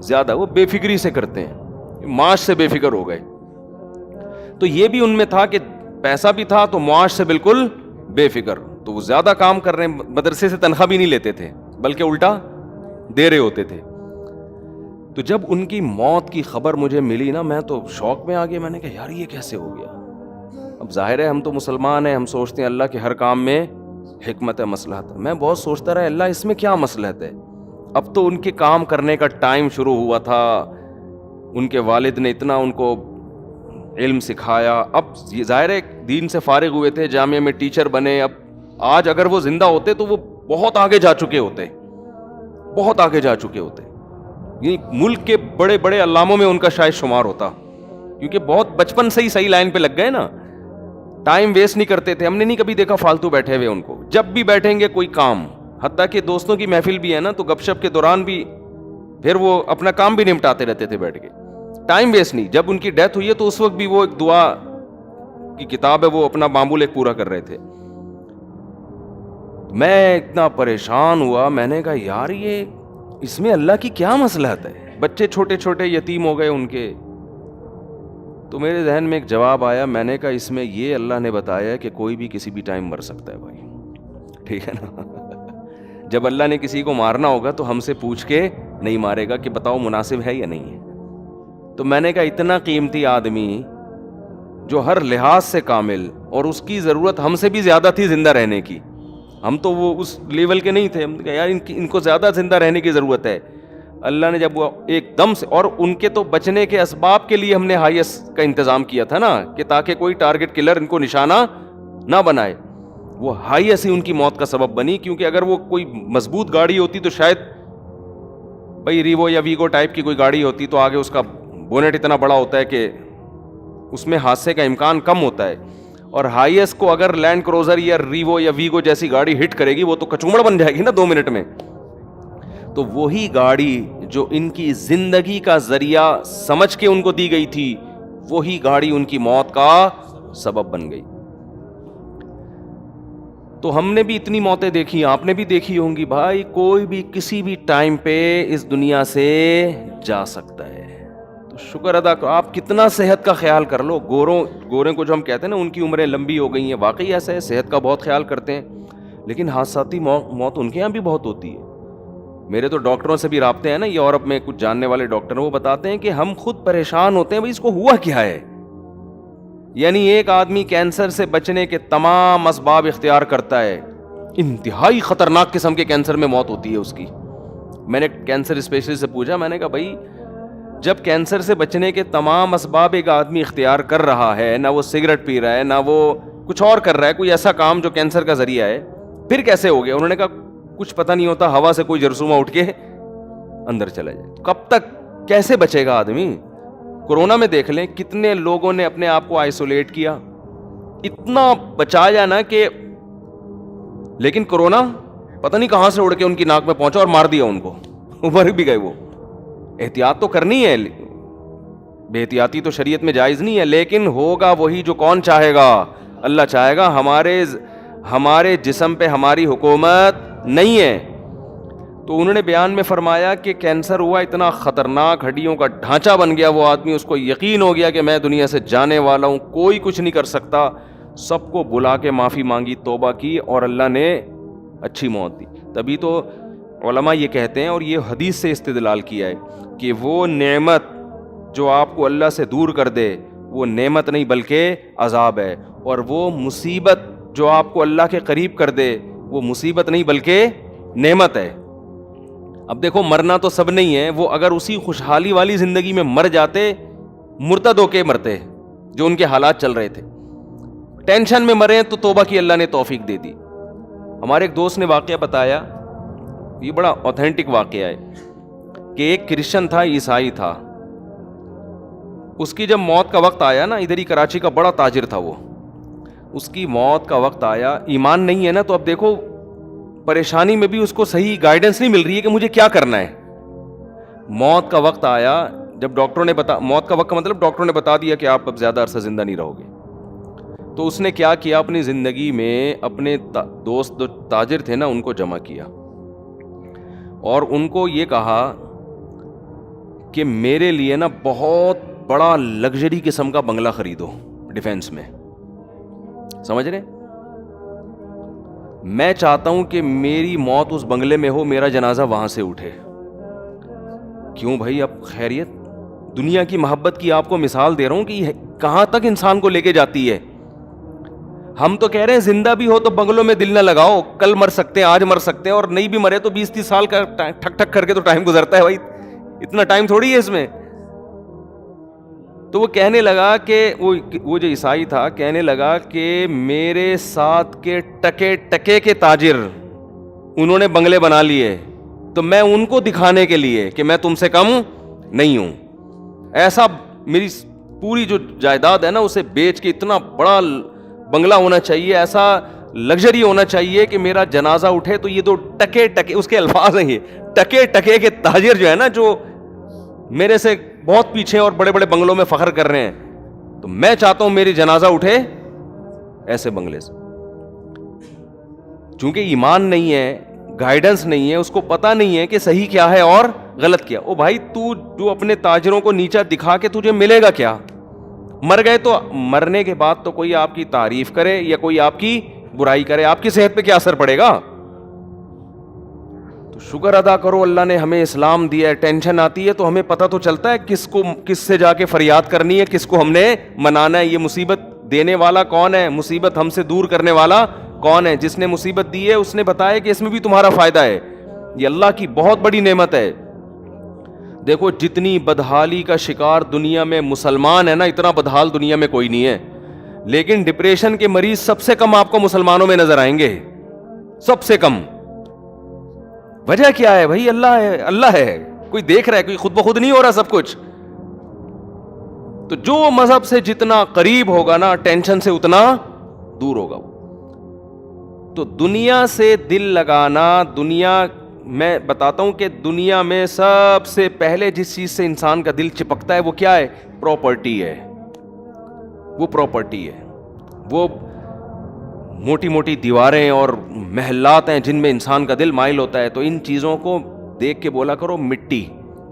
زیادہ وہ بے فکری سے کرتے ہیں، معاش سے بے فکر ہو گئے. تو یہ بھی ان میں تھا کہ پیسہ بھی تھا تو معاش سے بالکل بے فکر. تو وہ زیادہ کام کر رہے ہیں، مدرسے سے تنخواہ بھی نہیں لیتے تھے بلکہ الٹا دے رہے ہوتے تھے. تو جب ان کی موت کی خبر مجھے ملی نا، میں تو شوق میں آ گیا. میں نے کہا یار یہ کیسے ہو گیا؟ اب ظاہر ہے ہم تو مسلمان ہیں، ہم سوچتے ہیں اللہ کے ہر کام میں حکمت ہے، مصلحت ہے. میں بہت سوچتا رہا اللہ اس میں کیا مصلحت ہے. اب تو ان کے کام کرنے کا ٹائم شروع ہوا تھا، ان کے والد نے اتنا ان کو علم سکھایا. اب ظاہر ہے دین سے فارغ ہوئے تھے، جامعہ میں ٹیچر بنے. اب آج اگر وہ زندہ ہوتے تو وہ بہت آگے جا چکے ہوتے، بہت آگے جا چکے ہوتے. یہ ملک کے بڑے بڑے علاموں میں ان کا شاید شمار ہوتا، کیونکہ بہت بچپن سے ہی صحیح لائن پہ لگ گئے نا. ٹائم ویسٹ نہیں کرتے تھے. ہم نے نہیں کبھی دیکھا فالتو بیٹھے ہوئے ان کو. جب بھی بیٹھیں گے کوئی کام، حتیٰ کہ دوستوں کی محفل بھی ہے نا تو گپ شپ کے دوران بھی پھر وہ اپنا کام بھی نمٹاتے رہتے تھے بیٹھ کے. ٹائم ویسٹ نہیں. جب ان کی ڈیتھ ہوئی ہے تو اس وقت بھی وہ ایک دعا کی کتاب ہے وہ اپنا معمول ایک پورا کر رہے تھے. میں اتنا پریشان ہوا، میں نے کہا یار یہ اس میں اللہ کی کیا مصلحت ہے؟ بچے چھوٹے چھوٹے یتیم ہو گئے ان کے. تو میرے ذہن میں ایک جواب آیا. میں نے کہا اس میں یہ اللہ نے بتایا کہ کوئی بھی کسی بھی ٹائم مر سکتا ہے بھائی. ٹھیک ہے نا؟ جب اللہ نے کسی کو مارنا ہوگا تو ہم سے پوچھ کے نہیں مارے گا کہ بتاؤ مناسب ہے یا نہیں ہے. تو میں نے کہا اتنا قیمتی آدمی جو ہر لحاظ سے کامل، اور اس کی ضرورت ہم سے بھی زیادہ تھی زندہ رہنے کی. ہم تو وہ اس لیول کے نہیں تھے. ہم کہا یار ان کو زیادہ زندہ رہنے کی ضرورت ہے. اللہ نے جب وہ ایک دم سے، اور ان کے تو بچنے کے اسباب کے لیے ہم نے ہائی ایس کا انتظام کیا تھا نا کہ تاکہ کوئی ٹارگٹ کلر ان کو نشانہ نہ بنائے. وہ ہائی ایس ہی ان کی موت کا سبب بنی، کیونکہ اگر وہ کوئی مضبوط گاڑی ہوتی تو شاید بھائی ریوو یا ویگو ٹائپ کی کوئی گاڑی ہوتی تو آگے اس کا بونٹ اتنا بڑا ہوتا ہے کہ اس میں حادثے کا امکان کم ہوتا ہے. اور ہائی ایس کو اگر لینڈ کروزر یا ریوو یا ویگو جیسی گاڑی ہٹ کرے گی وہ تو کچومڑ بن جائے گی نا 2 منٹ میں. تو وہی گاڑی جو ان کی زندگی کا ذریعہ سمجھ کے ان کو دی گئی تھی، وہی گاڑی ان کی موت کا سبب بن گئی. تو ہم نے بھی اتنی موتیں دیکھی، آپ نے بھی دیکھی ہوں گی. بھائی کوئی بھی کسی بھی ٹائم پہ اس دنیا سے جا سکتا ہے. تو شکر ادا کرو. آپ کتنا صحت کا خیال کر لو. گورے کو جو ہم کہتے ہیں نا ان کی عمریں لمبی ہو گئی ہیں، واقعی ایسا ہے، صحت کا بہت خیال کرتے ہیں. لیکن حادثاتی موت ان کے یہاں بھی بہت ہوتی ہے. میرے تو ڈاکٹروں سے بھی رابطے ہیں نا، یورپ میں کچھ جاننے والے ڈاکٹر ہیں، وہ بتاتے ہیں کہ ہم خود پریشان ہوتے ہیں بھائی اس کو ہوا کیا ہے. یعنی ایک آدمی کینسر سے بچنے کے تمام اسباب اختیار کرتا ہے، انتہائی خطرناک قسم کے کینسر میں موت ہوتی ہے اس کی. میں نے کینسر اسپیشلسٹ سے پوچھا، میں نے کہا بھائی جب کینسر سے بچنے کے تمام اسباب ایک آدمی اختیار کر رہا ہے، نہ وہ سگریٹ پی رہا ہے، نہ وہ کچھ اور کر رہا ہے کوئی ایسا کام جو کینسر کا ذریعہ ہے، پھر کیسے ہو گیا؟ انہوں نے کہا کچھ پتہ نہیں ہوتا، ہوا سے کوئی جرثومہ اٹھ کے اندر چلا جائے. کب تک کیسے بچے گا آدمی؟ کورونا میں دیکھ لیں کتنے لوگوں نے اپنے آپ کو آئسولیٹ کیا، اتنا بچایا نا کہ، لیکن کورونا پتہ نہیں کہاں سے اڑ کے ان کی ناک میں پہنچا اور مار دیا ان کو، مر بھی گئے. وہ احتیاط تو کرنی ہے، بے احتیاطی تو شریعت میں جائز نہیں ہے، لیکن ہوگا وہی جو کون چاہے گا؟ اللہ چاہے گا. ہمارے جسم پہ ہماری حکومت نہیں ہے. تو انہوں نے بیان میں فرمایا کہ کینسر ہوا، اتنا خطرناک، ہڈیوں کا ڈھانچہ بن گیا وہ آدمی، اس کو یقین ہو گیا کہ میں دنیا سے جانے والا ہوں، کوئی کچھ نہیں کر سکتا. سب کو بلا کے معافی مانگی، توبہ کی، اور اللہ نے اچھی موت دی. تبھی تو علماء یہ کہتے ہیں، اور یہ حدیث سے استدلال کیا ہے کہ وہ نعمت جو آپ کو اللہ سے دور کر دے وہ نعمت نہیں بلکہ عذاب ہے، اور وہ مصیبت جو آپ کو اللہ کے قریب کر دے وہ مصیبت نہیں بلکہ نعمت ہے. اب دیکھو مرنا تو سب نہیں ہے، وہ اگر اسی خوشحالی والی زندگی میں مر جاتے، مرتد ہو کے مرتے جو ان کے حالات چل رہے تھے، ٹینشن میں مرے تو توبہ کی اللہ نے توفیق دے دی. ہمارے ایک دوست نے واقعہ بتایا، یہ بڑا اوتھینٹک واقعہ ہے، کہ ایک کرسچن تھا، عیسائی تھا. اس کی جب موت کا وقت آیا نا، ادھر ہی کراچی کا بڑا تاجر تھا وہ، اس کی موت کا وقت آیا، ایمان نہیں ہے نا، تو اب دیکھو پریشانی میں بھی اس کو صحیح گائیڈنس نہیں مل رہی ہے کہ مجھے کیا کرنا ہے. موت کا وقت آیا، جب ڈاکٹروں نے موت کا وقت کا مطلب ڈاکٹروں نے بتا دیا کہ آپ اب زیادہ عرصہ زندہ نہیں رہو گے. تو اس نے کیا کیا، اپنی زندگی میں اپنے دوست جو تاجر تھے نا ان کو جمع کیا، اور ان کو یہ کہا کہ میرے لیے نا بہت بڑا لگژری قسم کا بنگلہ خریدو ڈیفینس میں, سمجھ رہے؟ میں چاہتا ہوں کہ میری موت اس بنگلے میں ہو, میرا جنازہ وہاں سے اٹھے. کیوں بھائی؟ اب خیریت, دنیا کی محبت کی آپ کو مثال دے رہا ہوں کہ کہاں تک انسان کو لے کے جاتی ہے. ہم تو کہہ رہے ہیں زندہ بھی ہو تو بنگلوں میں دل نہ لگاؤ, کل مر سکتے ہیں, آج مر سکتے ہیں, اور نہیں بھی مرے تو 20-30 سال کا ٹھک ٹھک کر کے تو ٹائم گزرتا ہے بھائی, اتنا ٹائم تھوڑی ہے اس میں. تو وہ کہنے لگا کہ وہ جو عیسائی تھا کہنے لگا کہ میرے ساتھ کے ٹکے ٹکے کے تاجر انہوں نے بنگلے بنا لیے, تو میں ان کو دکھانے کے لیے کہ میں تم سے کم نہیں ہوں, ایسا میری پوری جو جائیداد ہے نا اسے بیچ کے اتنا بڑا بنگلہ ہونا چاہیے, ایسا لگژری ہونا چاہیے کہ میرا جنازہ اٹھے تو یہ دو ٹکے ٹکے, اس کے الفاظ ہیں یہ, ٹکے ٹکے کے تاجر جو ہے نا, جو میرے سے بہت پیچھے اور بڑے بڑے بنگلوں میں فخر کر رہے ہیں, تو میں چاہتا ہوں میری جنازہ اٹھے ایسے بنگلے سے. چونکہ ایمان نہیں ہے, گائیڈنس نہیں ہے, اس کو پتا نہیں ہے کہ صحیح کیا ہے اور غلط کیا. او بھائی تو جو اپنے تاجروں کو نیچا دکھا کے تجھے ملے گا کیا؟ مر گئے تو مرنے کے بعد تو کوئی آپ کی تعریف کرے یا کوئی آپ کی برائی کرے, آپ کی صحت پہ کیا اثر پڑے گا؟ تو شکر ادا کرو اللہ نے ہمیں اسلام دیا ہے. ٹینشن آتی ہے تو ہمیں پتہ تو چلتا ہے کس سے جا کے فریاد کرنی ہے, کس کو ہم نے منانا ہے. یہ مصیبت دینے والا کون ہے, مصیبت ہم سے دور کرنے والا کون ہے؟ جس نے مصیبت دی ہے اس نے بتایا کہ اس میں بھی تمہارا فائدہ ہے. یہ اللہ کی بہت بڑی نعمت ہے. دیکھو جتنی بدحالی کا شکار دنیا میں مسلمان ہے نا, اتنا بدحال دنیا میں کوئی نہیں ہے. لیکن ڈپریشن کے مریض سب سے کم آپ کو مسلمانوں میں نظر آئیں گے, سب سے کم. وجہ کیا ہے بھائی؟ اللہ ہے, اللہ ہے, کوئی دیکھ رہا ہے, کوئی خود بخود نہیں ہو رہا سب کچھ. تو جو مذہب سے جتنا قریب ہوگا نا ٹینشن سے اتنا دور ہوگا وہ. تو دنیا سے دل لگانا, دنیا میں بتاتا ہوں کہ دنیا میں سب سے پہلے جس چیز سے انسان کا دل چپکتا ہے وہ کیا ہے؟ پراپرٹی ہے. وہ پراپرٹی ہے, وہ موٹی موٹی دیواریں اور محلات ہیں جن میں انسان کا دل مائل ہوتا ہے. تو ان چیزوں کو دیکھ کے بولا کرو مٹی.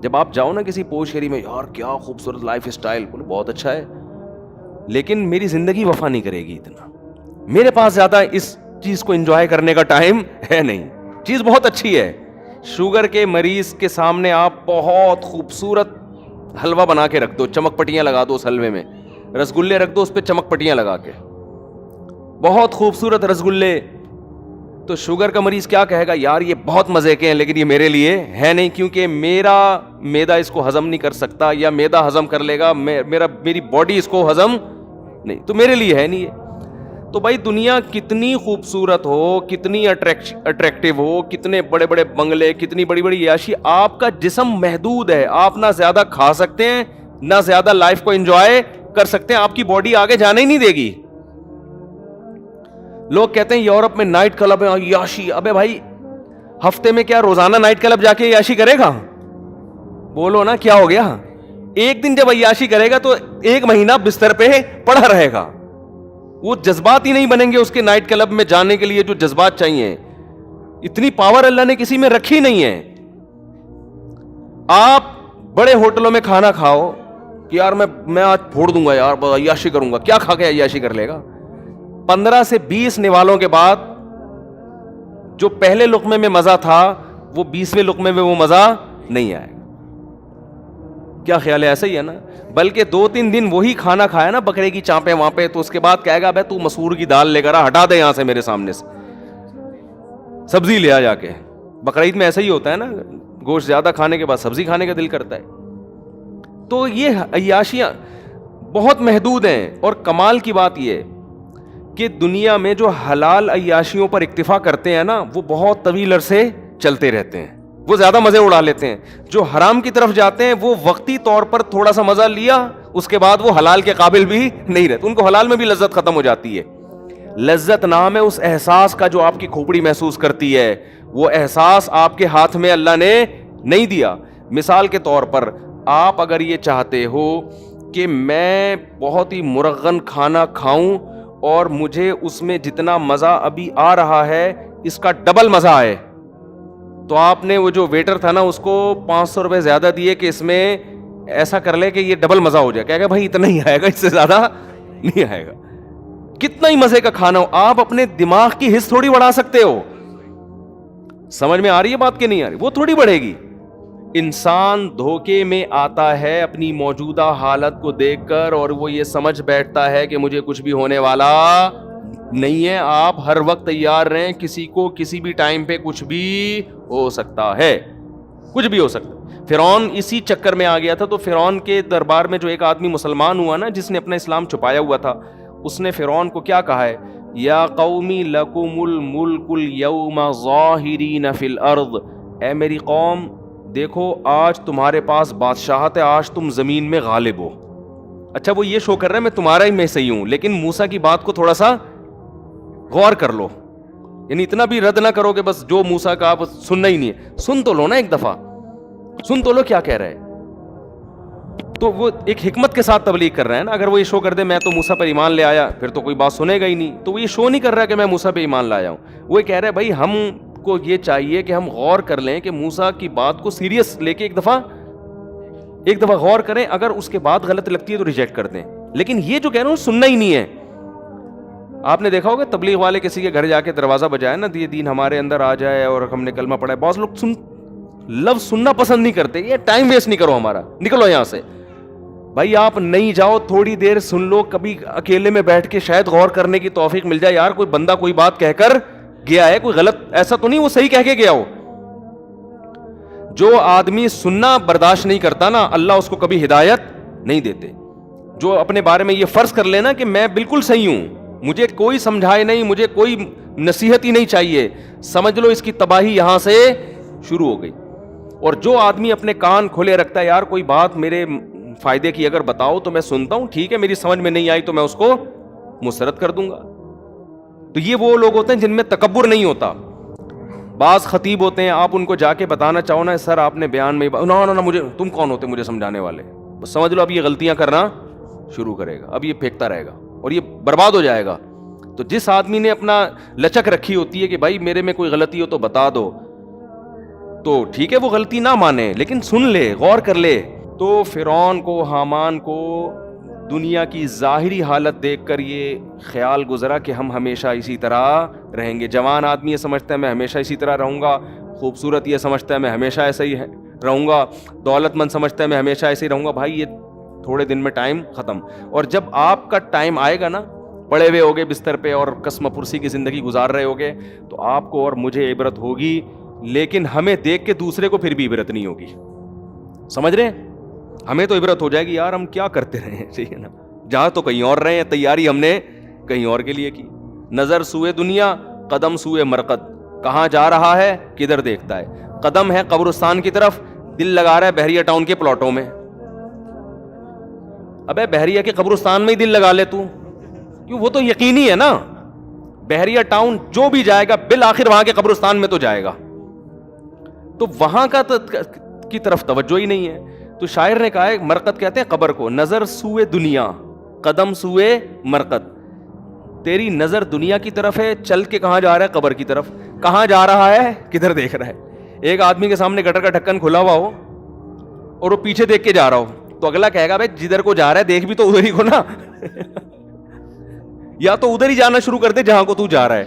جب آپ جاؤ نا کسی پوش ایریا میں, یار کیا خوبصورت لائف اسٹائل, بولو بہت اچھا ہے, لیکن میری زندگی وفا نہیں کرے گی اتنا, میرے پاس زیادہ اس چیز کو انجوائے کرنے کا ٹائم ہے نہیں. چیز بہت اچھی ہے. شوگر کے مریض کے سامنے آپ بہت خوبصورت حلوہ بنا کے رکھ دو, چمک پٹیاں لگا دو اس حلوے میں, رسگلے رکھ دو اس پہ چمک پٹیاں لگا کے, بہت خوبصورت رسگلے. تو شوگر کا مریض کیا کہے گا؟ یار یہ بہت مزے کے ہیں لیکن یہ میرے لیے ہے نہیں, کیونکہ میرا معدہ اس کو ہضم نہیں کر سکتا, یا معدہ ہضم کر لے گا, میری باڈی اس کو ہضم نہیں, تو میرے لیے ہے نہیں یہ. تو بھائی دنیا کتنی خوبصورت ہو, کتنی اٹریکٹیو ہو, کتنے بڑے بڑے بنگلے, کتنی بڑی بڑی عیاشی, آپ کا جسم محدود ہے. آپ نہ زیادہ کھا سکتے ہیں, نہ زیادہ لائف کو انجوائے کر سکتے ہیں. آپ کی باڈی آگے جانے ہی نہیں دے گی. لوگ کہتے ہیں یورپ میں نائٹ کلب ہے, عیاشی. ابے بھائی ہفتے میں کیا روزانہ نائٹ کلب جا کے عیاشی کرے گا؟ بولو نا کیا ہو گیا؟ ایک دن جب عیاشی کرے گا تو ایک مہینہ بستر پہ پڑا رہے گا. وہ جذبات ہی نہیں بنیں گے اس کے نائٹ کلب میں جانے کے لیے جو جذبات چاہیے. اتنی پاور اللہ نے کسی میں رکھی نہیں ہے. آپ بڑے ہوٹلوں میں کھانا کھاؤ کہ یار میں آج پھوڑ دوں گا, یار عیاشی کروں گا. کیا کھا کے عیاشی کر لے گا؟ 15 سے 20 نوالوں کے بعد جو پہلے لقمے میں مزہ تھا وہ 20ویں لقمے میں وہ مزہ نہیں آئے گا. کیا خیال ہے؟ ایسا ہی ہے نا. بلکہ 2-3 دن وہی کھانا کھایا نا, بکرے کی چانپیں وہاں پہ, تو اس کے بعد کہے گا بھائی تو مسور کی دال لے کر ہٹا دے یہاں سے میرے سامنے سے, سبزی لے آ جا کے. بقرعید میں ایسا ہی ہوتا ہے نا, گوشت زیادہ کھانے کے بعد سبزی کھانے کا دل کرتا ہے. تو یہ عیاشیاں بہت محدود ہیں. اور کمال کی بات یہ کہ دنیا میں جو حلال عیاشیوں پر اکتفا کرتے ہیں نا وہ بہت طویل عرصے چلتے رہتے ہیں, وہ زیادہ مزے اڑا لیتے ہیں. جو حرام کی طرف جاتے ہیں وہ وقتی طور پر تھوڑا سا مزہ لیا, اس کے بعد وہ حلال کے قابل بھی نہیں رہتے. ان کو حلال میں بھی لذت ختم ہو جاتی ہے. لذت نام ہے اس احساس کا جو آپ کی کھوپڑی محسوس کرتی ہے. وہ احساس آپ کے ہاتھ میں اللہ نے نہیں دیا. مثال کے طور پر آپ اگر یہ چاہتے ہو کہ میں بہت ہی مرغن کھانا کھاؤں اور مجھے اس میں جتنا مزہ ابھی آ رہا ہے اس کا ڈبل مزہ آئے, تو آپ نے وہ جو ویٹر تھا نا اس کو 500 روپے زیادہ دیے کہ اس میں ایسا کر لے کہ یہ ڈبل مزہ ہو جائے. کہے گا بھائی اتنا ہی آئے گا, اس سے زیادہ نہیں آئے گا. کتنا ہی مزے کا کھانا ہو, آپ اپنے دماغ کی حص تھوڑی بڑھا سکتے ہو. سمجھ میں آ رہی ہے بات کہ نہیں آ رہی؟ وہ تھوڑی بڑھے گی. انسان دھوکے میں آتا ہے اپنی موجودہ حالت کو دیکھ کر, اور وہ یہ سمجھ بیٹھتا ہے کہ مجھے کچھ بھی ہونے والا نہیں ہے. آپ ہر وقت تیار رہیں, کسی کو کسی بھی ٹائم پہ کچھ بھی ہو سکتا ہے, کچھ بھی ہو سکتا ہے. فرعون اسی چکر میں آ گیا تھا. تو فرعون کے دربار میں جو ایک آدمی مسلمان ہوا نا, جس نے اپنا اسلام چھپایا ہوا تھا, اس نے فرعون کو کیا کہا ہے, یا قومی لکم الملک اليوم ظاہرین فی الارض, اے میری قوم دیکھو آج تمہارے پاس بادشاہت ہے, آج تم زمین میں غالب ہو. اچھا وہ یہ شو کر رہا ہے میں تمہارا ہی میں صحیح ہوں, لیکن موسیٰ کی بات کو تھوڑا سا غور کر لو, یعنی اتنا بھی رد نہ کرو کہ بس جو موسیٰ کا آپ سننا ہی نہیں ہے. سن تو لو نا, ایک دفعہ سن تو لو کیا کہہ رہا ہے. تو وہ ایک حکمت کے ساتھ تبلیغ کر رہا ہے نا. اگر وہ یہ شو کر دے میں تو موسیٰ پر ایمان لے آیا, پھر تو کوئی بات سنے گا ہی نہیں. تو وہ یہ شو نہیں کر رہا کہ میں موسیٰ پہ ایمان لایا ہوں, وہ یہ کہہ رہا ہے بھائی ہم کو یہ چاہیے کہ ہم غور کر لیں کہ موسیٰ کی بات کو سیریس لے کے ایک دفعہ غور کریں. اگر اس کے بعد غلط لگتی ہے تو ریجیکٹ کر دیں, لیکن یہ جو کہہ رہا ہوں سننا ہی نہیں ہے. آپ نے دیکھا ہوگا تبلیغ والے کسی کے گھر جا کے دروازہ بجائے نا, یہ دین ہمارے اندر آ جائے اور ہم نے کلمہ پڑھا ہے, بہت لوگ لفظ سننا پسند نہیں کرتے. یہ ٹائم ویسٹ نہیں کرو ہمارا, نکلو یہاں سے. بھائی آپ نہیں جاؤ, تھوڑی دیر سن لو, کبھی اکیلے میں بیٹھ کے شاید غور کرنے کی توفیق مل جائے. یار کوئی بندہ کوئی بات کہہ کر گیا ہے, کوئی غلط ایسا تو نہیں وہ صحیح کہہ کے گیا ہو. جو آدمی سننا برداشت نہیں کرتا نا, اللہ اس کو کبھی ہدایت نہیں دیتے. جو اپنے بارے میں یہ فرض کر لینا کہ میں بالکل صحیح ہوں, مجھے کوئی سمجھائے نہیں, مجھے کوئی نصیحت ہی نہیں چاہیے, سمجھ لو اس کی تباہی یہاں سے شروع ہو گئی. اور جو آدمی اپنے کان کھلے رکھتا ہے, یار کوئی بات میرے فائدے کی اگر بتاؤ تو میں سنتا ہوں, ٹھیک ہے میری سمجھ میں نہیں آئی تو میں اس کو مسرت کر دوں گا. تو یہ وہ لوگ ہوتے ہیں جن میں تکبر نہیں ہوتا. بعض خطیب ہوتے ہیں, آپ ان کو جا کے بتانا چاہو نا سر آپ نے بیان میں نا مجھے, تم کون ہوتے مجھے سمجھانے والے, بس سمجھ لو اب یہ غلطیاں کرنا شروع کرے گا, اب یہ پھینکتا رہے گا اور یہ برباد ہو جائے گا. تو جس آدمی نے اپنا لچک رکھی ہوتی ہے کہ بھائی میرے میں کوئی غلطی ہو تو بتا دو, تو ٹھیک ہے وہ غلطی نہ مانے لیکن سن لے, غور کر لے. تو فرعون کو, حامان کو دنیا کی ظاہری حالت دیکھ کر یہ خیال گزرا کہ ہم ہمیشہ اسی طرح رہیں گے. جوان آدمی یہ سمجھتا ہے میں ہمیشہ اسی طرح رہوں گا, خوبصورت یہ سمجھتا ہے میں ہمیشہ ایسے ہی رہوں گا, دولت مند سمجھتا ہے میں ہمیشہ ایسے ہی رہوں گا. بھائی یہ تھوڑے دن میں ٹائم ختم. اور جب آپ کا ٹائم آئے گا نا, پڑے ہوئے ہوگے بستر پہ اور قسم پرسی کی زندگی گزار رہے ہوگے, تو آپ کو اور مجھے عبرت ہوگی, لیکن ہمیں دیکھ کے دوسرے کو پھر بھی عبرت نہیں ہوگی. سمجھ رہے ہیں؟ ہمیں تو عبرت ہو جائے گی یار ہم کیا کرتے رہے ہیں, ٹھیک ہے نا, جہاں تو کہیں اور رہے ہیں, تیاری ہم نے کہیں اور کے لیے کی. نظر سوئے دنیا, قدم سوئے مرقد, کہاں جا رہا ہے کدھر دیکھتا ہے. قدم ہے قبرستان کی طرف, دل لگا رہا ہے بحریہ ٹاؤن کے پلاٹوں میں. ابے بحریہ کے قبرستان میں ہی دل لگا لے تو, کیوں وہ تو یقینی ہے نا, بحریہ ٹاؤن جو بھی جائے گا بالآخر وہاں کے قبرستان میں تو جائے گا, تو وہاں کا کی طرف توجہ ہی نہیں ہے. تو شاعر نے کہا ہے, مرقد کہتے ہیں قبر کو, نظر سوئے دنیا قدم سوئے مرقد. تیری نظر دنیا کی طرف ہے, چل کے کہاں جا رہا ہے قبر کی طرف, کہاں جا رہا ہے کدھر دیکھ رہا ہے. ایک آدمی کے سامنے گٹر کا ڈھکن کھلا ہوا ہو اور وہ پیچھے دیکھ کے جا رہا ہو, تو اگلا کہے گا بھائی جدھر کو جا رہا ہے دیکھ بھی تو ادھر ہی کو نا, یا تو ادھر ہی جانا شروع کر دے جہاں کو تو جا رہا ہے.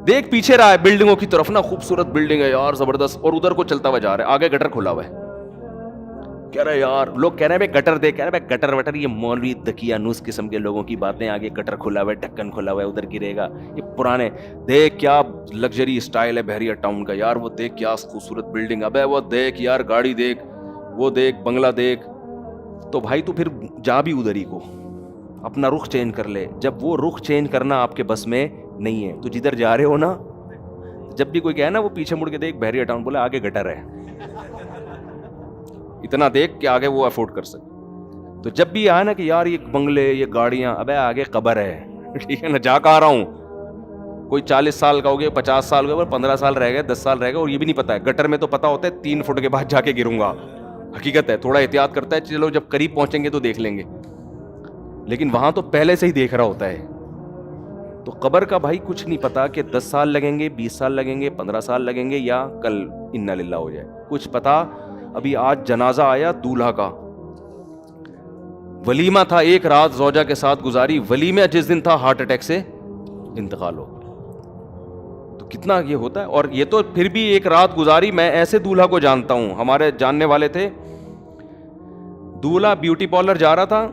دیکھ پیچھے رہا ہے بلڈنگوں کی طرف نا, خوبصورت بلڈنگ ہے یار زبردست, اور ادھر کو چلتا ہوا جا رہا ہے, آگے گٹر کھلا ہوا ہے. کہہ رہے یار, لوگ کہہ رہے ہیں گٹر دیکھ, کہہ رہے ہیں گٹر وٹر یہ مولوی دکیانوس قسم کے لوگوں کی باتیں, آگے گٹر کھلا ہوا ہے, ڈھکن کھلا ہوا ہے, ادھر گرے گا, یہ پرانے. دیکھ کیا لگژری اسٹائل ہے بحریہ ٹاؤن کا یار, وہ دیکھ کیا خوبصورت بلڈنگ, ابے وہ دیکھ یار گاڑی دیکھ, وہ دیکھ بنگلہ دیکھ. تو بھائی تو پھر جا بھی ادھر ہی کو, اپنا رخ چینج کر لے. جب وہ رخ چینج کرنا آپ کے بس میں نہیں ہے, تو جدھر جا رہے ہو نا, جب بھی کوئی کہے نا وہ پیچھے مڑ کے دیکھ بحریہ ٹاؤن, بولے آگے گٹر ہے, اتنا دیکھ کہ آگے وہ افورڈ کر سکے. تو جب بھی آئے نا کہ یار یہ بنگلے یہ گاڑیاں, ابے آگے قبر ہے, ٹھیک ہے نا, جا کہاں رہا ہوں. کوئی 40 سال کا ہو گیا, 50 سال کا, 15 سال رہ گئے, 10 سال رہ گئے, اور یہ بھی نہیں پتا ہے. گٹر میں تو پتا ہوتا ہے 3 فٹ کے بعد جا کے گروں گا, حقیقت ہے, تھوڑا احتیاط کرتا ہے, چلو جب قریب پہنچیں گے تو دیکھ لیں گے, لیکن وہاں تو پہلے سے ہی دیکھ رہا ہوتا ہے. تو قبر کا بھائی کچھ نہیں پتا کہ 10 سال لگیں گے, 20 سال لگیں گے, 15 سال لگیں گے, یا کل انا للہ ہو جائے, کچھ پتا. ابھی آج جنازہ آیا دولہا کا, ولیمہ تھا, ایک رات زوجہ کے ساتھ گزاری, ولیمہ جس دن تھا ہارٹ اٹیک سے انتقال ہو گیا. تو کتنا یہ ہوتا ہے. اور یہ تو پھر بھی ایک رات گزاری. میں ایسے دولہا کو جانتا ہوں, ہمارے جاننے والے تھے, دولہا بیوٹی پارلر جا رہا تھا,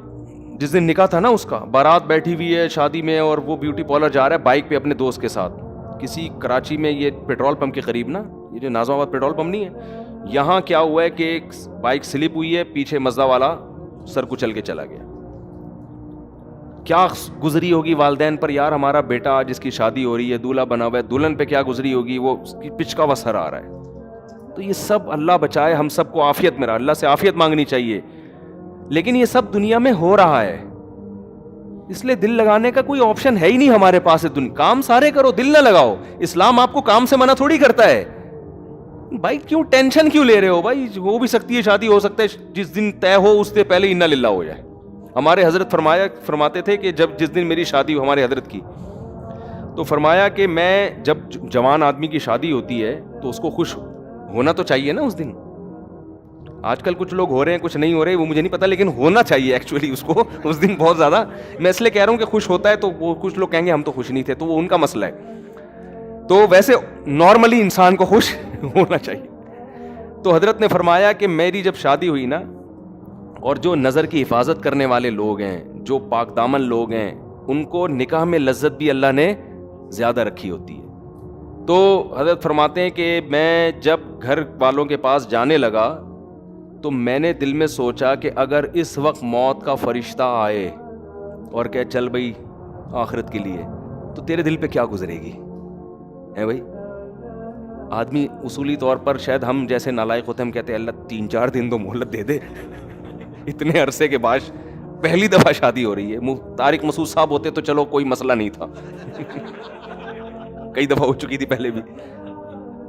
جس دن نکاح تھا نا اس کا, بارات بیٹھی ہوئی ہے شادی میں, اور وہ بیوٹی پارلر جا رہا ہے بائک پہ اپنے دوست کے ساتھ, کسی کراچی میں یہ پیٹرول پمپ کے قریب نا, یہ جو نازم آباد پیٹرول پمپ نہیں ہے, یہاں کیا ہوا ہے کہ ایک بائک سلپ ہوئی ہے, پیچھے مزدہ والا سر کچل کے چلا گیا. کیا گزری ہوگی والدین پر, یار ہمارا بیٹا جس کی شادی ہو رہی ہے, دولہا بنا ہوا ہے, دلہن پہ کیا گزری ہوگی, وہ اس کی پچکا ہوا سر آ رہا ہے. تو یہ سب اللہ بچائے ہم سب کو عافیت میں رہا, اللہ سے عافیت مانگنی چاہیے. لیکن یہ سب دنیا میں ہو رہا ہے, اس لیے دل لگانے کا کوئی آپشن ہے ہی نہیں ہمارے پاس. کام سارے کرو, دل نہ لگاؤ. اسلام آپ کو کام سے منع تھوڑی کرتا ہے. بھائی کیوں ٹینشن کیوں لے رہے ہو بھائی, ہو بھی سکتی ہے شادی, ہو سکتا ہے جس دن طے ہو اس سے پہلے انا للہ ہو جائے. ہمارے حضرت فرماتے تھے کہ جس دن میری شادی ہو, ہمارے حضرت کی, تو فرمایا کہ میں جب جوان آدمی کی شادی ہوتی ہے تو اس کو خوش ہونا تو چاہیے نا اس دن. آج کل کچھ لوگ ہو رہے ہیں, کچھ نہیں ہو رہے, وہ مجھے نہیں پتا, لیکن ہونا چاہیے ایکچولی اس کو اس دن بہت زیادہ. میں اس لیے کہہ رہا ہوں کہ خوش ہوتا ہے تو وہ کچھ لوگ کہیں گے ہم تو خوش نہیں تھے, تو وہ ان کا مسئلہ ہے. تو ویسے نارملی انسان کو خوش ہونا چاہیے. تو حضرت نے فرمایا کہ میری جب شادی ہوئی نا, اور جو نظر کی حفاظت کرنے والے لوگ ہیں, جو پاک دامن لوگ ہیں, ان کو نکاح میں لذت بھی اللہ نے زیادہ رکھی ہوتی ہے. تو حضرت فرماتے ہیں کہ میں جب گھر والوں کے پاس جانے لگا تو میں نے دل میں سوچا کہ اگر اس وقت موت کا فرشتہ آئے اور کہ چل بھائی آخرت کے لیے, تو تیرے دل پہ کیا گزرے گی ہے بھائی. آدمی اصولی طور پر شاید ہم جیسے نالائق ہوتے ہیں, ہم کہتے ہیں اللہ 3-4 دن تو مہلت دے دے. اتنے عرصے کے بعد پہلی دفعہ شادی ہو رہی ہے. طارق مسعود صاحب ہوتے تو چلو کوئی مسئلہ نہیں تھا, کئی دفعہ ہو چکی تھی پہلے بھی.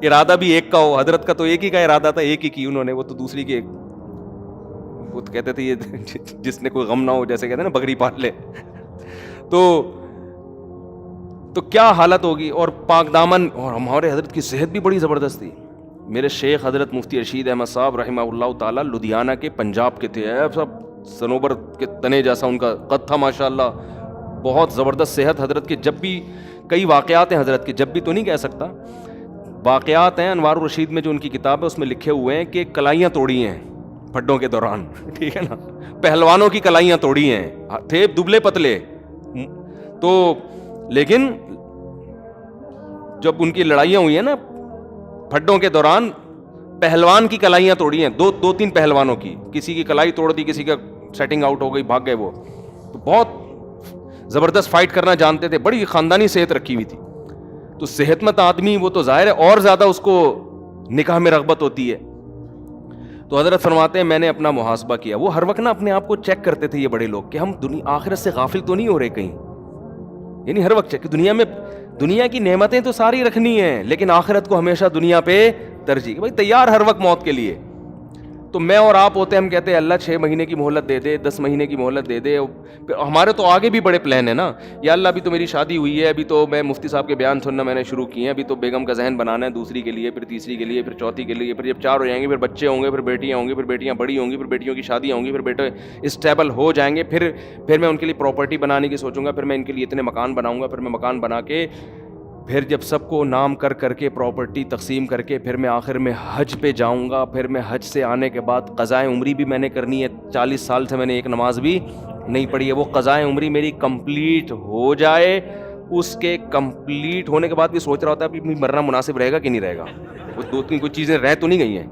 ارادہ بھی ایک کا ہو, حضرت کا تو ایک ہی کا ارادہ تھا, ایک ہی کی انہوں نے, وہ تو دوسری کے, وہ تو کہتے تھے یہ جس نے کوئی غم نہ ہو, جیسے کہتے ہیں نا بکری پال لے. تو کیا حالت ہوگی. اور پاک دامن, اور ہمارے حضرت کی صحت بھی بڑی زبردست تھی. میرے شیخ حضرت مفتی رشید احمد صاحب رحمہ اللہ تعالیٰ لدھیانہ کے, پنجاب کے تھے, سب سنوبر کے تنے جیسا ان کا قد تھا ماشاءاللہ, بہت زبردست صحت حضرت کے. جب بھی کئی واقعات ہیں حضرت کے, جب بھی تو نہیں کہہ سکتا, واقعات ہیں. انوار الرشید میں جو ان کی کتاب ہے اس میں لکھے ہوئے ہیں کہ کلائیاں توڑی ہیں پھڈوں کے دوران, ٹھیک ہے نا, پہلوانوں کی کلائیاں توڑی ہیں, تھے دبلے پتلے. تو لیکن جب ان کی لڑائیاں ہوئی ہیں نا پھڈوں کے دوران, پہلوان کی کلائیاں توڑی ہیں, 2-3 پہلوانوں کی, کسی کی کلائی توڑ دی, کسی کا سیٹنگ آؤٹ ہو گئی, بھاگ گئے وہ. تو بہت زبردست فائٹ کرنا جانتے تھے, بڑی خاندانی صحت رکھی ہوئی تھی. تو صحت مند آدمی وہ تو ظاہر ہے اور زیادہ اس کو نکاح میں رغبت ہوتی ہے. تو حضرت فرماتے ہیں میں نے اپنا محاسبہ کیا. وہ ہر وقت نا اپنے آپ کو چیک کرتے تھے یہ بڑے لوگ کہ ہم آخرت سے غافل تو نہیں ہو رہے کہیں, یعنی ہر وقت چیک. دنیا میں دنیا کی نعمتیں تو ساری رکھنی ہیں, لیکن آخرت کو ہمیشہ دنیا پہ ترجیح. بھائی تیار ہر وقت موت کے لیے. تو میں اور آپ ہوتے ہم کہتے ہیں اللہ 6 مہینے کی مہلت دے دے, 10 مہینے کی مہلت دے دے. ہمارے تو آگے بھی بڑے پلان ہیں نا, یا اللہ ابھی تو میری شادی ہوئی ہے, ابھی تو میں مفتی صاحب کے بیان سننا میں نے شروع کیے ہیں, ابھی تو بیگم کا ذہن بنانا ہے دوسری کے لیے, پھر تیسری کے لیے, پھر چوتھی کے لیے, پھر جب 4 ہو جائیں گے پھر بچے ہوں گے, پھر بیٹیاں ہوں گی, پھر بیٹیاں بڑی ہوں گی, پھر بیٹیوں کی شادیاں ہوں گی, پھر بیٹے اسٹیبل ہو جائیں گے, پھر میں ان کے لیے پراپرٹی بنانے کی سوچوں گا, پھر میں ان کے لیے اتنے مکان بناؤں گا, پھر میں مکان بنا کے پھر جب سب کو نام کر کے پراپرٹی تقسیم کر کے پھر میں آخر میں حج پہ جاؤں گا. پھر میں حج سے آنے کے بعد قضائے عمری بھی میں نے کرنی ہے. 40 سال سے میں نے ایک نماز بھی نہیں پڑھی ہے. وہ قضائے عمری میری کمپلیٹ ہو جائے. اس کے کمپلیٹ ہونے کے بعد بھی سوچ رہا ہوتا ہے ابھی مرنا مناسب رہے گا کہ نہیں رہے گا. وہ 2-3 کوئی چیزیں رہ تو نہیں گئی ہیں,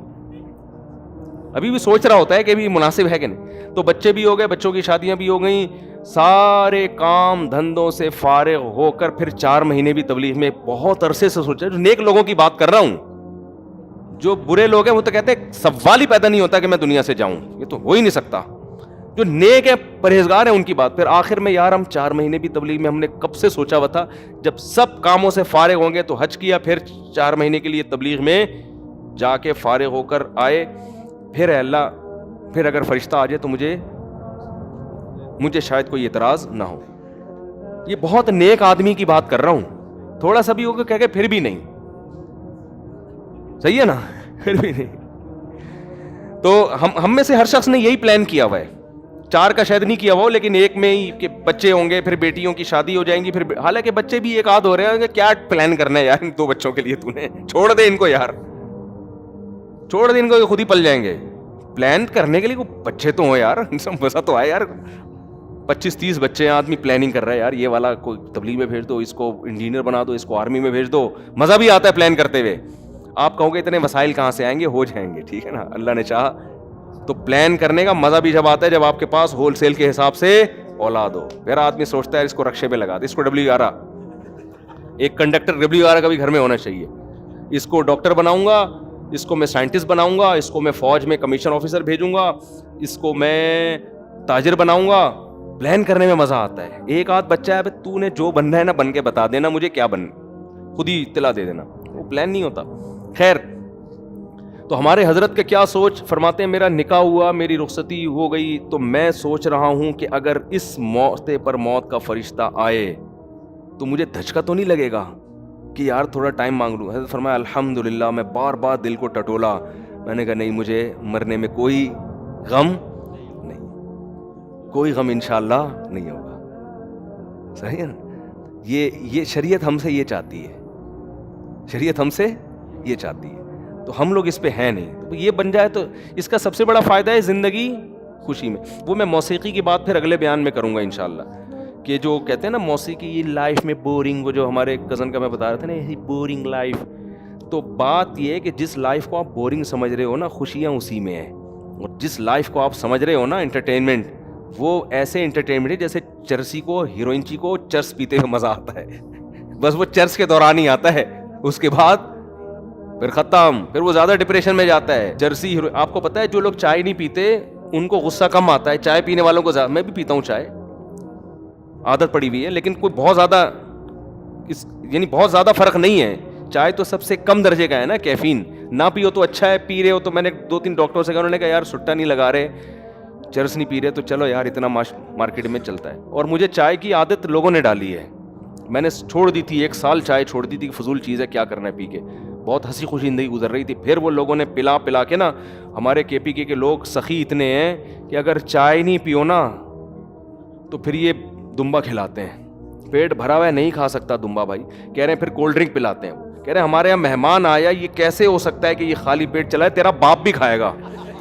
ابھی بھی سوچ رہا ہوتا ہے کہ ابھی مناسب ہے کہ نہیں. تو بچے بھی ہو گئے, بچوں کی شادیاں بھی ہو گئیں, سارے کام دھندوں سے فارغ ہو کر پھر 4 مہینے بھی تبلیغ میں بہت عرصے سے سوچا. جو نیک لوگوں کی بات کر رہا ہوں, جو برے لوگ ہیں وہ تو کہتے ہیں سوال ہی پیدا نہیں ہوتا کہ میں دنیا سے جاؤں, یہ تو ہو ہی نہیں سکتا. جو نیک ہے پرہیزگار ہیں ان کی بات. پھر آخر میں یار ہم 4 مہینے بھی تبلیغ میں ہم نے کب سے سوچا ہوا تھا, جب سب کاموں سے فارغ ہوں گے تو حج کیا, پھر 4 مہینے کے لیے تبلیغ میں جا کے فارغ ہو کر آئے. پھر اے اللہ, پھر اگر فرشتہ آ جائے تو مجھے شاید کوئی اعتراض نہ ہو. یہ بہت نیک آدمی کی بات کر رہا ہوں, تھوڑا سا بھی ہوگا کہہ کے پھر بھی نہیں, صحیح ہے نا, پھر بھی نہیں. تو ہم میں سے ہر شخص نے یہی پلان کیا ہوا ہے, 4 کا شاید نہیں کیا ہوا, لیکن ایک میں ہی کہ بچے ہوں گے, پھر بیٹیوں کی شادی ہو جائیں گی, پھر حالانکہ بچے بھی ایک آدھ ہو رہے ہیں, کیا پلان کرنا ہے یار ان 2 بچوں کے لیے, تو نے چھوڑ دے ان کو یار, چھوڑ دے ان کو, خود ہی پل جائیں گے. پلان کرنے کے لیے بچے تو ہوں یار, مزہ تو آئے یار. 25-30 بچے ہیں, آدمی پلاننگ کر رہا ہے یار, یہ والا کوئی تبلیغ میں بھیج دو, اس کو انجینئر بنا دو, اس کو آرمی میں بھیج دو, مزہ بھی آتا ہے پلان کرتے ہوئے. آپ کہو گے اتنے وسائل کہاں سے آئیں گے, ہو جائیں گے, ٹھیک ہے نا, اللہ نے چاہا. تو پلان کرنے کا مزہ بھی جب آتا ہے جب آپ کے پاس ہول سیل کے حساب سے اولاد ہو. پھر آدمی سوچتا ہے اس کو رکشے پہ لگا دے, اس کو WR, ایک کنڈکٹر WR کا بھی گھر میں ہونا چاہیے, اس کو ڈاکٹر بناؤں گا, اس کو میں سائنٹسٹ بناؤں گا, اس کو میں فوج میں کمیشن آفیسر بھیجوں گا, اس کو میں تاجر بناؤں گا. پلان کرنے میں مزہ آتا ہے. ایک آدھ بچہ ہے, تو نے جو بننا ہے نا بن کے بتا دینا مجھے کیا بن, خود ہی اطلاع دے دینا, وہ پلان نہیں ہوتا. خیر, تو ہمارے حضرت کا کیا سوچ, فرماتے ہیں میرا نکاح ہوا, میری رخصتی ہو گئی, تو میں سوچ رہا ہوں کہ اگر اس موقع پر موت کا فرشتہ آئے تو مجھے دھچکا تو نہیں لگے گا کہ یار تھوڑا ٹائم مانگ لوں. حضرت فرمایا الحمدللہ. میں بار بار دل کو ٹٹولا, میں نے کہا نہیں, مجھے مرنے میں کوئی غم نہیں, کوئی غم انشاءاللہ نہیں ہوگا. صحیح ہے نا, یہ شریعت ہم سے یہ چاہتی ہے, شریعت ہم سے یہ چاہتی ہے, تو ہم لوگ اس پہ ہیں نہیں. تو یہ بن جائے تو اس کا سب سے بڑا فائدہ ہے زندگی خوشی میں. وہ میں موسیقی کی بات پھر اگلے بیان میں کروں گا انشاءاللہ, کہ جو کہتے ہیں نا موسیقی یہ لائف میں بورنگ, وہ جو ہمارے کزن کا میں بتا رہا تھا نا, یہ بورنگ لائف. تو بات یہ ہے کہ جس لائف کو آپ بورنگ سمجھ رہے ہو نا, خوشیاں اسی میں ہیں. اور جس لائف کو آپ سمجھ رہے ہو نا انٹرٹینمنٹ, وہ ایسے انٹرٹینمنٹ ہے جیسے چرسی کو, ہیروئنچی کو چرس پیتے ہوئے مزہ آتا ہے, بس وہ چرس کے دوران ہی آتا ہے, اس کے بعد پھر ختم, پھر وہ زیادہ ڈپریشن میں جاتا ہے. چرسی آپ کو پتا ہے جو لوگ چائے نہیں پیتے ان کو غصہ کم آتا ہے, چائے پینے والوں کو زیادہ. میں بھی پیتا ہوں چائے, عادت پڑی ہوئی ہے, لیکن کوئی بہت زیادہ یعنی بہت زیادہ فرق نہیں ہے. چائے تو سب سے کم درجے کا ہے نا, کیفین. نہ پیو تو اچھا ہے, پی رہے ہو تو میں نے 2-3 ڈاکٹروں سے کہا, انہوں نے کہا یار سٹا نہیں لگا رہے, چرس نہیں پی رہے, تو چلو یار اتنا مارکیٹ میں چلتا ہے. اور مجھے چائے کی عادت لوگوں نے ڈالی ہے, میں نے چھوڑ دی تھی, 1 سال چائے چھوڑ دی تھی, فضول چیز ہے, کیا کرنا ہے پی کے. بہت ہنسی خوشی زندگی گزر رہی تھی. پھر وہ لوگوں نے پلا کے نا, ہمارے KPK کے لوگ سخی اتنے ہیں کہ اگر چائے نہیں پیو نا تو پھر یہ دمبا کھلاتے ہیں. پیٹ بھرا ہوا ہے نہیں کھا سکتا دمبا بھائی, کہہ رہے ہیں پھر کولڈ ڈرنک پلاتے ہیں. کہہ رہے ہیں ہمارے یہاں مہمان آیا, یہ کیسے ہو سکتا ہے کہ یہ خالی پیٹ چلا ہے, تیرا باپ بھی کھائے گا.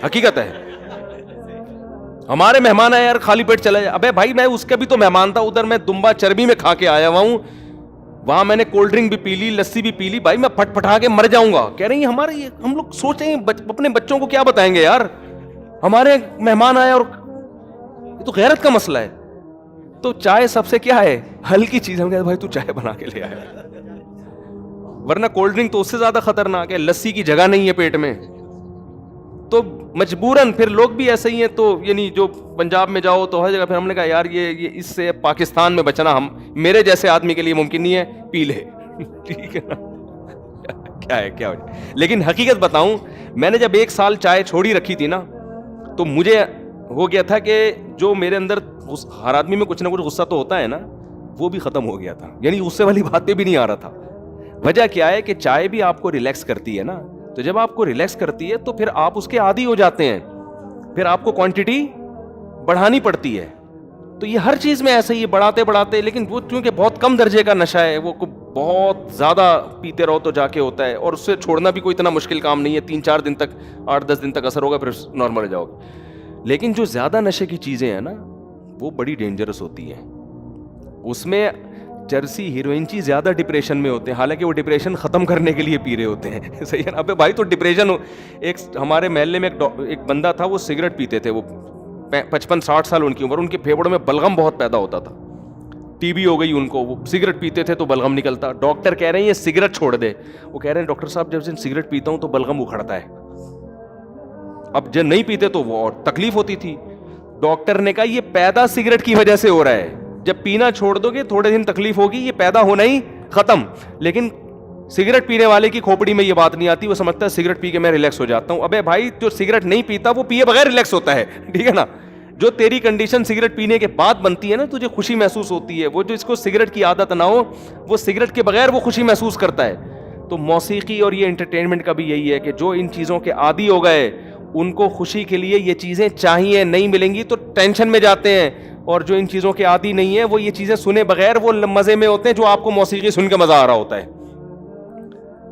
حقیقت ہے, ہمارے مہمان آیا یار خالی پیٹ چلا جائے. ابے بھائی میں اس کا بھی تو مہمان تھا, ادھر میں دمبا چربی میں کھا کے آیا ہوا ہوں, وہاں میں نے کولڈ ڈرنک بھی پی لی, لسی بھی پی لی, بھائی میں پھٹ پھٹا کے مر جاؤں گا. کہہ رہے ہیں ہمارے, ہم لوگ سوچیں اپنے بچوں کو کیا بتائیں گے یار, ہمارے مہمان آئے, اور یہ تو غیرت کا مسئلہ ہے. تو چائے سب سے کیا ہے, ہلکی چیز. ہم کہتے بھائی تو چائے بنا کے لے آیا, ورنہ کولڈ ڈرنک تو اس سے زیادہ خطرناک ہے, لسی کی جگہ نہیں ہے پیٹ میں. تو مجبوراً پھر لوگ بھی ایسے ہی ہیں. تو یعنی جو پنجاب میں جاؤ تو ہر جگہ, پھر ہم نے کہا یار یہ اس سے پاکستان میں بچنا میرے جیسے آدمی کے لیے ممکن نہیں ہے, پی لے. ٹھیک ہے نا, کیا ہو جائے. لیکن حقیقت بتاؤں, میں نے جب 1 سال چائے چھوڑی رکھی تھی نا, تو مجھے ہو گیا تھا کہ جو میرے اندر, ہر آدمی میں کچھ نہ کچھ غصہ تو ہوتا ہے نا, وہ بھی ختم ہو گیا تھا. یعنی غصے والی باتیں بھی نہیں آ رہا تھا. وجہ کیا ہے کہ چائے بھی آپ کو ریلیکس کرتی ہے نا, تو جب آپ کو ریلیکس کرتی ہے تو پھر آپ اس کے عادی ہو جاتے ہیں, پھر آپ کو کوانٹٹی بڑھانی پڑتی ہے. تو یہ ہر چیز میں ایسا ہی بڑھاتے, لیکن وہ چونکہ بہت کم درجے کا نشہ ہے, وہ بہت زیادہ پیتے رہو تو جا کے ہوتا ہے, اور اس سے چھوڑنا بھی کوئی اتنا مشکل کام نہیں ہے. 3-4 دن تک, 8-10 دن تک اثر ہوگا, پھر نارمل ہو جاؤ گے. لیکن جو زیادہ نشے کی چیزیں ہیں نا, وہ بڑی ڈینجرس ہوتی ہیں. اس میں چرسی, ہیروئنچی زیادہ ڈپریشن میں ہوتے ہیں, حالانکہ وہ ڈپریشن ختم کرنے کے لیے پی رہے ہوتے ہیں. صحیح ہے نا. ابے بھائی تو ڈپریشن, ایک ہمارے محلے میں ایک بندہ تھا, وہ سگریٹ پیتے تھے, وہ 55-60 سال ان کی عمر, ان کے پھیپھڑوں میں بلغم بہت پیدا ہوتا تھا, TB ہو گئی ان کو. وہ سگریٹ پیتے تھے تو بلغم نکلتا. ڈاکٹر کہہ رہے ہیں یہ سگریٹ چھوڑ دے. وہ کہہ رہے ہیں ڈاکٹر صاحب جب سے سگریٹ پیتا ہوں تو بلغم اکھڑتا ہے. اب جب نہیں پیتے تو وہ اور تکلیف ہوتی تھی. ڈاکٹر نے کہا یہ پیدا سگریٹ کی وجہ سے ہو رہا ہے, جب پینا چھوڑ دو گے تھوڑے دن تکلیف ہوگی, یہ پیدا ہونا ہی ختم. لیکن سگریٹ پینے والے کی کھوپڑی میں یہ بات نہیں آتی, وہ سمجھتا ہے سگریٹ پی کے میں ریلیکس ہو جاتا ہوں. ابے بھائی جو سگریٹ نہیں پیتا وہ پیے بغیر ریلیکس ہوتا ہے. ٹھیک ہے نا. جو تیری کنڈیشن سگریٹ پینے کے بعد بنتی ہے نا, تجھے خوشی محسوس ہوتی ہے, وہ جو اس کو سگریٹ کی عادت نہ ہو, وہ سگریٹ کے بغیر وہ خوشی محسوس کرتا ہے. تو موسیقی اور یہ انٹرٹینمنٹ کا بھی یہی ہے کہ جو ان چیزوں کے عادی ہو گئے ان کو خوشی کے لیے یہ چیزیں چاہیے, نہیں ملیں گی تو ٹینشن میں جاتے ہیں, اور جو ان چیزوں کے عادی نہیں ہیں وہ یہ چیزیں سنے بغیر وہ مزے میں ہوتے ہیں جو آپ کو موسیقی سن کے مزہ آ رہا ہوتا ہے.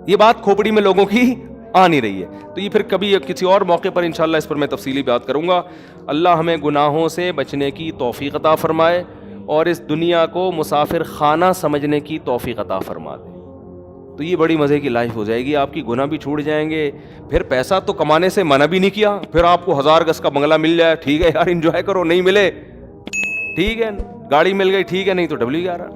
یہ بات کھوپڑی میں لوگوں کی آ نہیں رہی ہے. تو یہ پھر کبھی کسی اور موقع پر انشاءاللہ اس پر میں تفصیلی بات کروں گا. اللہ ہمیں گناہوں سے بچنے کی توفیق عطا فرمائے اور اس دنیا کو مسافر خانہ سمجھنے کی توفیق عطا فرما دے. تو یہ بڑی مزے کی لائف ہو جائے گی, آپ کی گناہ بھی چھوٹ جائیں گے. پھر پیسہ تو کمانے سے منع بھی نہیں کیا, پھر آپ کو 1000 گز کا بنگلہ مل جائے, ٹھیک ہے یار انجوائے کرو, نہیں ملے ٹھیک ہے, گاڑی مل گئی ٹھیک ہے, نہیں تو ڈبلی 11.